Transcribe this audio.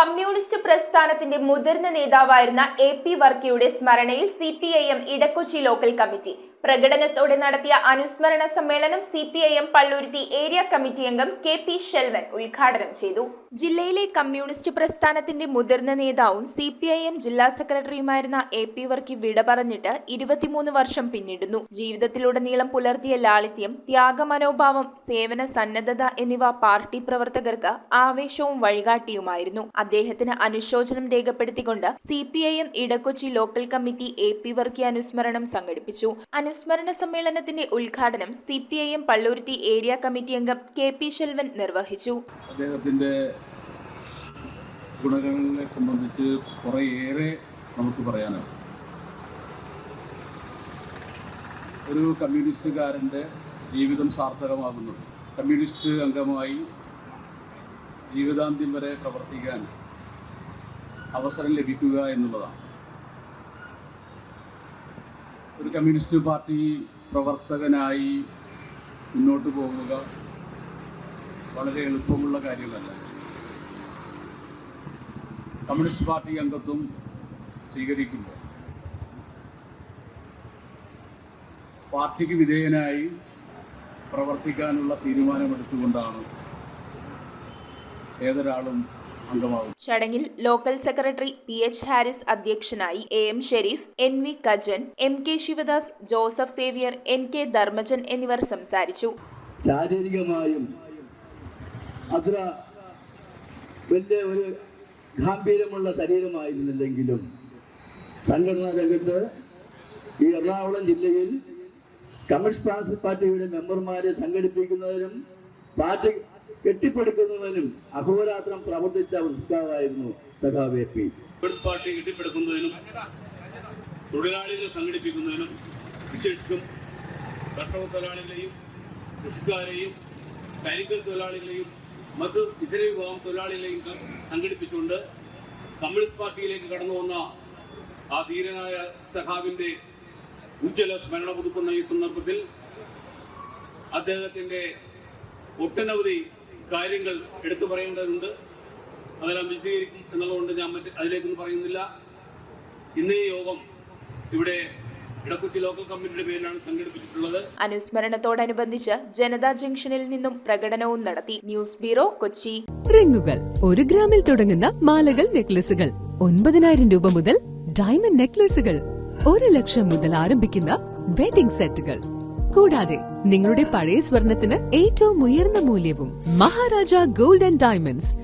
Communist പ്രസ്ഥാനത്തിന്റെ മുതിർന്ന നേതാവായിരുന്ന എ.പി. വർക്കിയുടെ സ്മരണയിൽ സിപിഐഎം ഇടക്കൊച്ചി ലോക്കൽ കമ്മിറ്റി പ്രകടനത്തോടെ നടത്തിയ അനുസ്മരണ സമ്മേളനം സിപിഐഎം പള്ളുരുത്തി ഏരിയ കമ്മിറ്റി അംഗം കെ.പി. ശെൽവൻ ഉദ്ഘാടനം ചെയ്തു. ജില്ലയിലെ കമ്മ്യൂണിസ്റ്റ് പ്രസ്ഥാനത്തിന്റെ മുതിർന്ന നേതാവും സിപിഐഎം ജില്ലാ സെക്രട്ടറിയുമായിരുന്ന എ.പി. വർക്കി വിട പറഞ്ഞിട്ട് 23 വർഷം പിന്നിടുന്നു. ജീവിതത്തിലുടനീളം പുലർത്തിയ ലാളിത്യം, ത്യാഗമനോഭാവം, സേവന സന്നദ്ധത എന്നിവ പാർട്ടി പ്രവർത്തകർക്ക് ആവേശവും വഴികാട്ടിയുമായിരുന്നു. അദ്ദേഹത്തിന് അനുശോചനം രേഖപ്പെടുത്തിക്കൊണ്ട് CPIM Edakochi local committee A P. Varkey അനുസ്മരണം സംഘടിപ്പിച്ചു. അനുസ്മരണ സമ്മേളനത്തിന്റെ ഉദ്ഘാടനം സിപിഐഎം പള്ളുരുത്തി ഏരിയ കമ്മിറ്റി അംഗം കെ.പി. ശെൽവൻ നിർവഹിച്ചു. അദ്ദേഹത്തിന്റെ ഗുണങ്ങളെ സംബന്ധിച്ച് കുറേയേറെ നമുക്ക് പറയാനാണ്. ഒരു കമ്മ്യൂണിസ്റ്റുകാരൻ്റെ ജീവിതം സാർത്ഥകമാകുന്നത് കമ്മ്യൂണിസ്റ്റ് അംഗമായി ജീവിതാന്ത്യം വരെ പ്രവർത്തിക്കാൻ അവസരം ലഭിക്കുക എന്നുള്ളതാണ്. ഒരു കമ്മ്യൂണിസ്റ്റ് പാർട്ടി പ്രവർത്തകനായി മുന്നോട്ട് പോവുക വളരെ എളുപ്പമുള്ള കാര്യമല്ല. കമ്മ്യൂണിസ്റ്റ് പാർട്ടി അംഗത്വം സ്വീകരിക്കുമ്പോൾ പാർട്ടിക്ക് വിധേയനായി പ്രവർത്തിക്കാനുള്ള തീരുമാനമെടുത്തുകൊണ്ടാണ് ഏതൊരാളും അംഗമാകും. ചടങ്ങിൽ ലോക്കൽ സെക്രട്ടറി പി.എച്ച്. ഹാരിസ് അധ്യക്ഷനായി. A M. Sherif, N V. Kajan, M K. Sivadas, Joseph Xavier, N K. Dharmajan എന്നിവർ സംസാരിച്ചു. ശാരീരികമായും അത്ര വലിയ ഒരു ഗാംഭീര്യമുള്ള ശരീരമായിരുന്നില്ലെങ്കിലും സംഘടനാ രംഗത്ത് ഈ എറണാകുളം ജില്ലയിൽ കമ്മ്യൂണിസ്റ്റ് പാർട്ടിയുടെ മെമ്പർമാരെ സംഘടിപ്പിക്കുന്നതിനും പാർട്ടി കെട്ടിപ്പടുക്കുന്നതിനും അഹോരാത്രം പ്രവർത്തിച്ച ഉത്സാഹമായിരുന്നു സഖാവ് എ.പി. കമ്മ്യൂണിസ്റ്റ് പാർട്ടി കെട്ടിപ്പടുക്കുന്നതിനും തൊഴിലാളികളെ സംഘടിപ്പിക്കുന്നതിനും വിശേഷിച്ചും കർഷക തൊഴിലാളികളെയും കൃഷിക്കാരെയും കരിക്കൽ തൊഴിലാളികളെയും മറ്റു ഇതര വിഭാഗം തൊഴിലാളികളെയും സംഘടിപ്പിച്ചുകൊണ്ട് കമ്മ്യൂണിസ്റ്റ് പാർട്ടിയിലേക്ക് കടന്നു വന്ന ആ ധീരനായ സഖാവിന്റെ ഉജ്ജ്വല സ്മരണ പുതുക്കുന്ന ഈ സന്ദർഭത്തിൽ അദ്ദേഹത്തിന്റെ ഒട്ടനവധി കാര്യങ്ങൾ എടുത്തു പറയേണ്ടതുണ്ട്. അതെല്ലാം വിശദീകരിക്കും എന്നുള്ളതുകൊണ്ട് ഞാൻ അതിലേക്കൊന്നും പറയുന്നില്ല. ഇന്ന് ഈ യോഗം ഇവിടെ ഇടക്കൊച്ചി ലോക്കൽ കമ്മിറ്റിയുടെ പേരിലാണ് സംഘടിപ്പിച്ചിട്ടുള്ളത്. അനുസ്മരണത്തോടനുബന്ധിച്ച് ജനതാ ജംഗ്ഷനിൽ നിന്നും പ്രകടനവും നടത്തി. News bureau, Kochi. റിങ്ങുകൾ 1 ഗ്രാമിൽ തുടങ്ങുന്ന മാലകൾ, നെക്ലസുകൾ 9,000 രൂപ മുതൽ ഡയമണ്ട് നെക്ലസുകൾ 1 ലക്ഷം മുതൽ ആരംഭിക്കുന്ന വെഡിംഗ് സെറ്റുകൾ, കൂടാതെ നിങ്ങളുടെ പഴയ സ്വർണത്തിന് ഏറ്റവും ഉയർന്ന മൂല്യവും. Maharaja gold and diamonds